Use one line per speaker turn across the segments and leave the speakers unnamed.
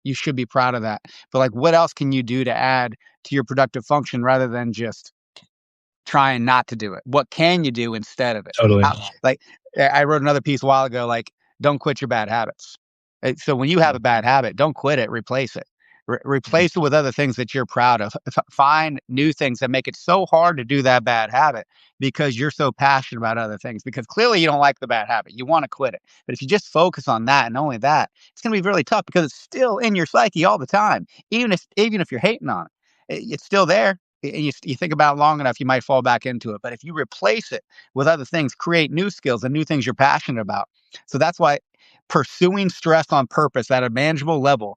You should be proud of that. But like, what else can you do to add to your productive function rather than just trying not to do it? What can you do instead of it?
Totally.
Like, I wrote another piece a while ago, like, don't quit your bad habits. So when you have a bad habit, don't quit it, replace it. Replace it with other things that you're proud of. Find new things that make it so hard to do that bad habit because you're so passionate about other things. Because clearly you don't like the bad habit. You want to quit it. But if you just focus on that and only that, it's going to be really tough because it's still in your psyche all the time. Even if you're hating on it, it's still there. And you think about it long enough, you might fall back into it. But if you replace it with other things, create new skills and new things you're passionate about. So that's why pursuing stress on purpose at a manageable level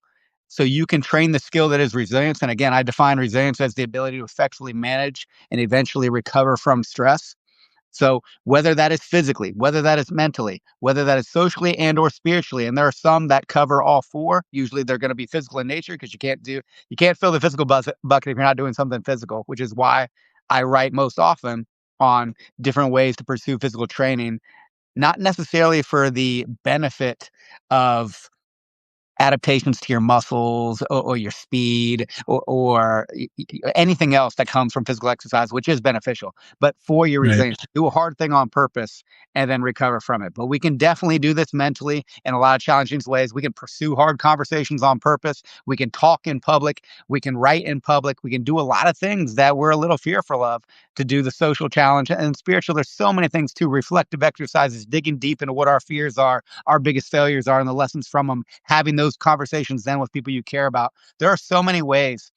so you can train the skill that is resilience. And again, I define resilience as the ability to effectively manage and eventually recover from stress. So whether that is physically, whether that is mentally, whether that is socially and or spiritually, and there are some that cover all four. Usually they're going to be physical in nature because you can't fill the physical bucket if you're not doing something physical, which is why I write most often on different ways to pursue physical training, not necessarily for the benefit of adaptations to your muscles or your speed or anything else that comes from physical exercise, which is beneficial, but for your
Right.
resilience, do a hard thing on purpose and then recover from it. But we can definitely do this mentally in a lot of challenging ways. We can pursue hard conversations on purpose. We can talk in public. We can write in public. We can do a lot of things that we're a little fearful of to do the social challenge and spiritual. There's so many things too. Reflective exercises, digging deep into what our fears are, our biggest failures are, and the lessons from them, having those conversations then with people you care about. There are so many ways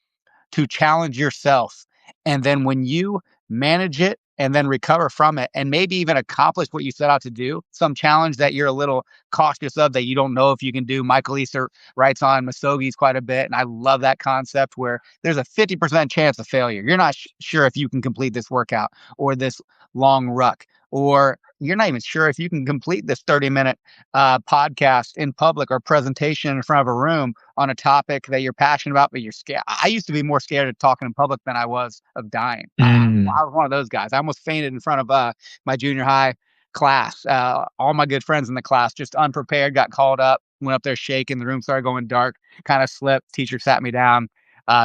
to challenge yourself. And then when you manage it and then recover from it and maybe even accomplish what you set out to do, some challenge that you're a little cautious of that you don't know if you can do. Michael Easter writes on Masogis quite a bit. And I love that concept where there's a 50% chance of failure. You're not sure if you can complete this workout or this long ruck, or you're not even sure if you can complete this 30-minute podcast in public or presentation in front of a room on a topic that you're passionate about, but you're scared. I used to be more scared of talking in public than I was of dying. I was one of those guys. I almost fainted in front of my junior high class. All my good friends in the class, just unprepared, got called up, went up there shaking. The room started going dark, kind of slipped. Teacher sat me down,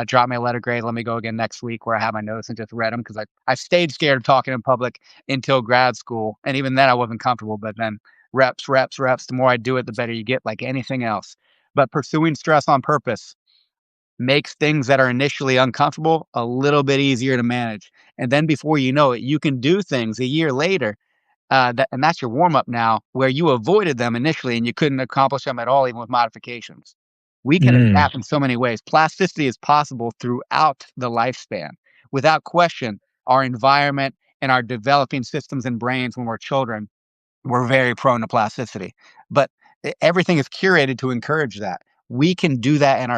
dropped me a letter grade. Let me go again next week, where I have my notes and just read them because I stayed scared of talking in public until grad school. And even then I wasn't comfortable, but then reps. The more I do it, the better you get, like anything else. But pursuing stress on purpose makes things that are initially uncomfortable a little bit easier to manage. And then before you know it, you can do things a year later. And that's your warm up now, where you avoided them initially and you couldn't accomplish them at all, even with modifications. We can adapt in so many ways. Plasticity is possible throughout the lifespan. Without question, our environment and our developing systems and brains when we're children, we're very prone to plasticity. But everything is curated to encourage that. We can do that in our